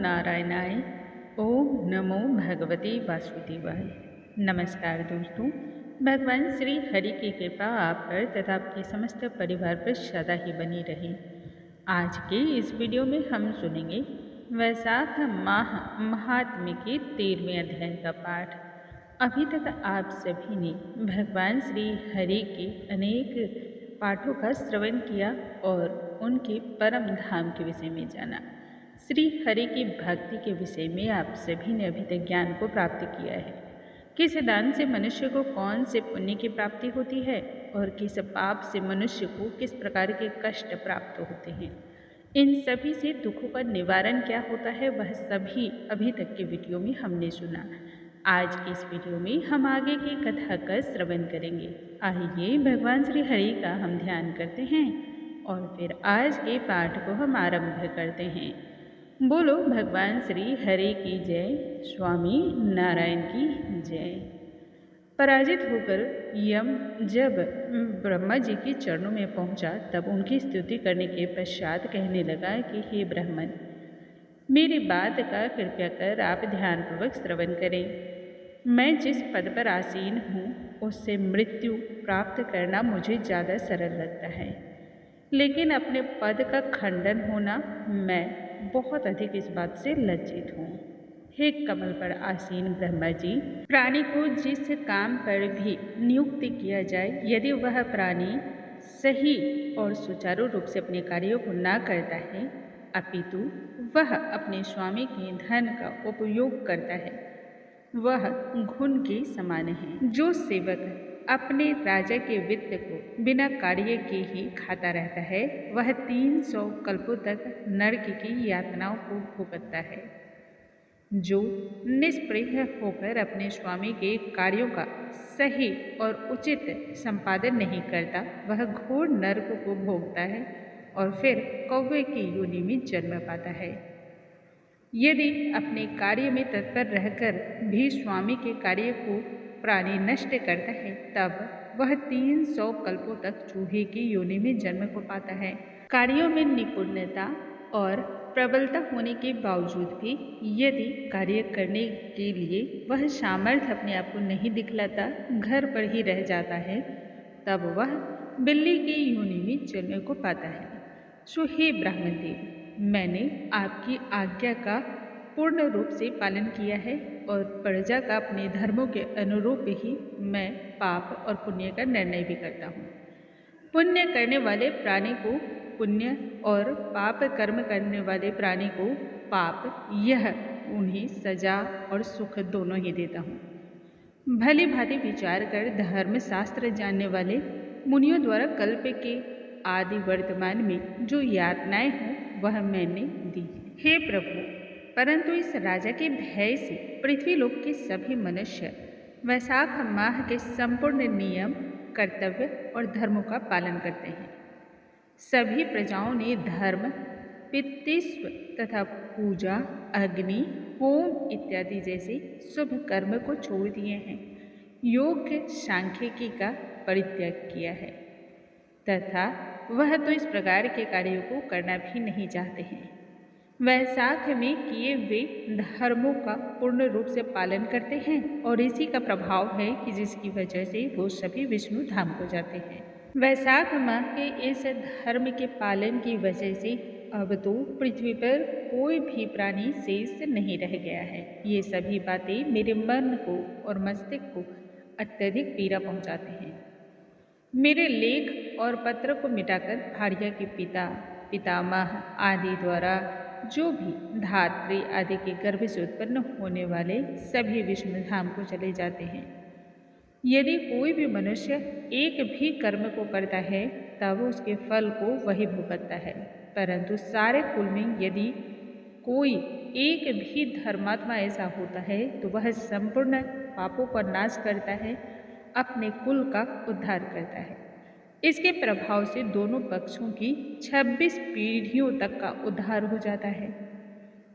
नारायणाय। ओम नमो भगवते वासुदेवाय। नमस्कार दोस्तों, भगवान श्री हरि की कृपा आप पर तथा आपके समस्त परिवार पर सदा ही बनी रहे। आज के इस वीडियो में हम सुनेंगे वैशाख माह महात्म्य के 13वें अध्याय का पाठ। अभी तक आप सभी ने भगवान श्री हरि के अनेक पाठों का श्रवण किया और उनके परम धाम के विषय में जाना। श्री हरि की भक्ति के विषय में आप सभी ने अभी तक ज्ञान को प्राप्त किया है। किस दान से मनुष्य को कौन से पुण्य की प्राप्ति होती है और किस पाप से मनुष्य को किस प्रकार के कष्ट प्राप्त होते हैं। इन सभी से दुखों का निवारण क्या होता है वह सभी अभी तक के वीडियो में हमने सुना। आज की इस वीडियो में हम आगे की कथा का श्रवण करेंगे। आइए भगवान श्री हरि का हम ध्यान करते हैं और फिर आज के पाठ को हम आरंभ करते हैं। बोलो भगवान श्री हरि की जय, स्वामी नारायण की जय। पराजित होकर यम जब ब्रह्मा जी के चरणों में पहुंचा तब उनकी स्तुति करने के पश्चात कहने लगा कि हे ब्राह्मण, मेरी बात का कृपया कर आप ध्यानपूर्वक श्रवण करें। मैं जिस पद पर आसीन हूँ उससे मृत्यु प्राप्त करना मुझे ज़्यादा सरल लगता है, लेकिन अपने पद का खंडन होना मैं बहुत अधिक इस बात से लज्जित हूँ। हे कमल पर आसीन ब्रह्मा जी, प्राणी को जिस काम पर भी नियुक्त किया जाए, यदि वह प्राणी सही और सुचारू रूप से अपने कार्यों को ना करता है अपितु वह अपने स्वामी के धन का उपयोग करता है, वह घुन के समान है। जो सेवक अपने राजा के वित्त को बिना कार्य के ही खाता रहता है वह 300 कल्पों तक नरक की यातनाओं को भुगतता है। जो निष्प्रिय होकर अपने स्वामी के कार्यों का सही और उचित संपादन नहीं करता वह घोर नरक को भोगता है और फिर कौवे की योनि में जन्म पाता है। यदि अपने कार्य में तत्पर रहकर भी स्वामी के कार्य को प्राणी नष्ट करता है तब वह 300 कल्पों तक चूहे की योनि में जन्म को पाता है। कार्यों में निपुणता और प्रबलता होने के बावजूद भी यदि कार्य करने के लिए वह सामर्थ्य अपने आप को नहीं दिखलाता, घर पर ही रह जाता है, तब वह बिल्ली की योनि में जन्म को पाता है। सो हे ब्राह्मण देव, मैंने आपकी आज्ञा का पूर्ण रूप से पालन किया है और प्रजा का अपने धर्मों के अनुरूप ही मैं पाप और पुण्य का निर्णय भी करता हूँ। पुण्य करने वाले प्राणी को पुण्य और पाप कर्म करने वाले प्राणी को पाप, यह उन्हें सजा और सुख दोनों ही देता हूँ। भली भांति विचार कर धर्म शास्त्र जानने वाले मुनियों द्वारा कल्प के आदि वर्तमान में जो यातनाएं हों वह मैंने दी। हे प्रभु, परंतु इस राजा के भय से पृथ्वी लोक के सभी मनुष्य वैशाख माह के संपूर्ण नियम, कर्तव्य और धर्मों का पालन करते हैं। सभी प्रजाओं ने धर्म, पितृत्व तथा पूजा, अग्नि, होम इत्यादि जैसे शुभ कर्म को छोड़ दिए हैं। योग सांख्यिकी का परित्याग किया है तथा वह तो इस प्रकार के कार्यों को करना भी नहीं चाहते हैं। वैशाख में किए वे धर्मों का पूर्ण रूप से पालन करते हैं और इसी का प्रभाव है कि जिसकी वजह से वो सभी विष्णु धाम को जाते हैं। वैशाख माह के इस धर्म के पालन की वजह से अब तो पृथ्वी पर कोई भी प्राणी शेष नहीं रह गया है। ये सभी बातें मेरे मन को और मस्तिष्क को अत्यधिक पीड़ा पहुंचाते हैं। मेरे लेख और पत्र को मिटाकर भार्या के पिता, पितामह आदि द्वारा जो भी धात्री आदि के गर्भ से उत्पन्न होने वाले सभी विष्णु धाम को चले जाते हैं। यदि कोई भी मनुष्य एक भी कर्म को करता है तब उसके फल को वही भुगतता है, परंतु सारे कुल में यदि कोई एक भी धर्मात्मा ऐसा होता है तो वह संपूर्ण पापों का नाश करता है, अपने कुल का उद्धार करता है। इसके प्रभाव से दोनों पक्षों की 26 पीढ़ियों तक का उद्धार हो जाता है।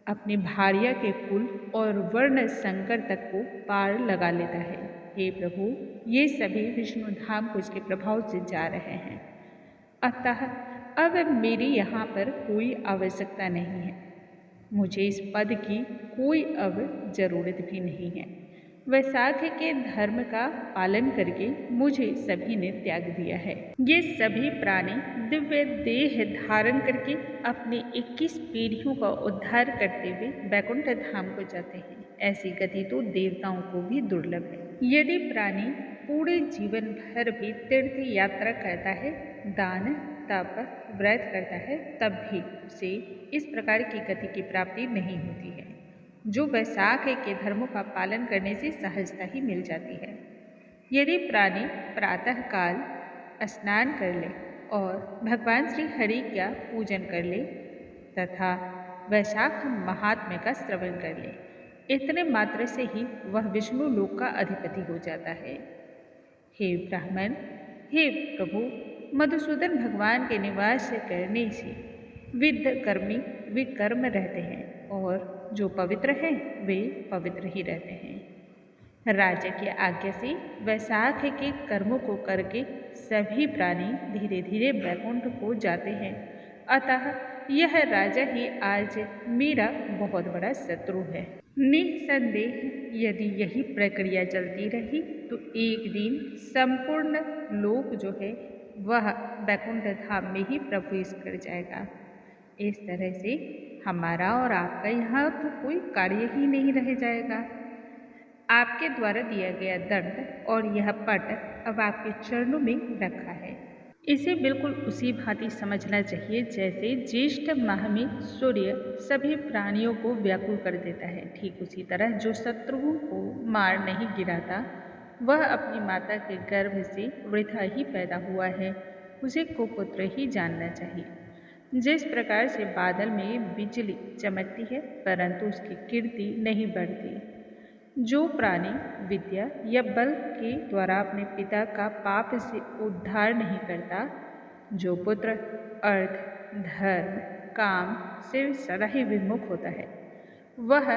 अपने भार्या के कुल और वर्ण संकर तक को पार लगा लेता है। हे प्रभु, ये सभी विष्णु धाम को इसके प्रभाव से जा रहे हैं, अतः अब मेरी यहाँ पर कोई आवश्यकता नहीं है। मुझे इस पद की कोई अब ज़रूरत भी नहीं है। वैशाख के धर्म का पालन करके मुझे सभी ने त्याग दिया है। ये सभी प्राणी दिव्य देह धारण करके अपने 21 पीढ़ियों का उद्धार करते हुए वैकुंठ धाम को जाते हैं। ऐसी गति तो देवताओं को भी दुर्लभ है। यदि प्राणी पूरे जीवन भर भी तीर्थ यात्रा करता है, दान तप व्रत करता है, तब भी उसे इस प्रकार की गति की प्राप्ति नहीं होती है जो वैशाख के धर्मों का पालन करने से सहजता ही मिल जाती है। यदि प्राणी प्रातः काल स्नान कर ले और भगवान श्री हरि का पूजन कर ले तथा वैशाख महात्म्य का श्रवण कर ले, इतने मात्र से ही वह विष्णु लोक का अधिपति हो जाता है। हे ब्राह्मण, हे प्रभु, मधुसूदन भगवान के निवास करने से विद्ध कर्मी विकर्म रहते हैं और जो पवित्र हैं वे पवित्र ही रहते हैं। राजा की आज्ञा से वैशाख के कर्मों को करके सभी प्राणी धीरे धीरे वैकुंठ को जाते हैं। अतः यह राजा ही आज मेरा बहुत बड़ा शत्रु है। निसंदेह यदि यही प्रक्रिया चलती रही तो एक दिन संपूर्ण लोक जो है वह वैकुंठ धाम में ही प्रवेश कर जाएगा। इस तरह से हमारा और आपका यहाँ तो कोई कार्य ही नहीं रह जाएगा। आपके द्वारा दिया गया दंड और यह पट अब आपके चरणों में रखा है। इसे बिल्कुल उसी भांति समझना चाहिए जैसे ज्येष्ठ माह में सूर्य सभी प्राणियों को व्याकुल कर देता है, ठीक उसी तरह जो शत्रुओं को मार नहीं गिराता वह अपनी माता के गर्भ से वृथा ही पैदा हुआ है, उसे कुपुत्र ही जानना चाहिए। जिस प्रकार से बादल में बिजली चमकती है परंतु उसकी कीर्ति नहीं बढ़ती, जो प्राणी विद्या या बल के द्वारा अपने पिता का पाप से उद्धार नहीं करता, जो पुत्र अर्थ धर्म काम से सदा ही विमुख होता है, वह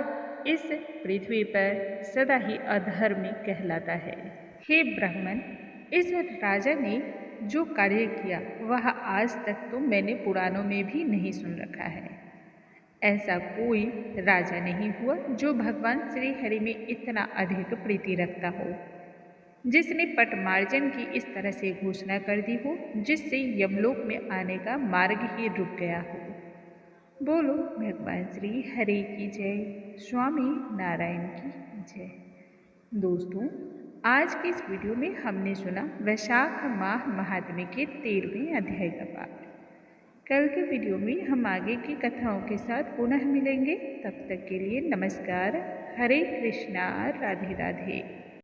इस पृथ्वी पर सदा ही अधर्मी कहलाता है। हे ब्राह्मण, इस राजा ने जो कार्य किया वह आज तक तो मैंने पुराणों में भी नहीं सुन रखा है। ऐसा कोई राजा नहीं हुआ जो भगवान श्री हरि में इतना अधिक प्रीति रखता हो, जिसने पटमार्जन की इस तरह से घोषणा कर दी हो जिससे यमलोक में आने का मार्ग ही रुक गया हो। बोलो भगवान श्री हरि की जय, स्वामी नारायण की जय। दोस्तों, आज के इस वीडियो में हमने सुना वैशाख माह महात्म्य के 13वें अध्याय का पाठ। कल के वीडियो में हम आगे की कथाओं के साथ पुनः मिलेंगे। तब तक के लिए नमस्कार। हरे कृष्णा, राधे राधे।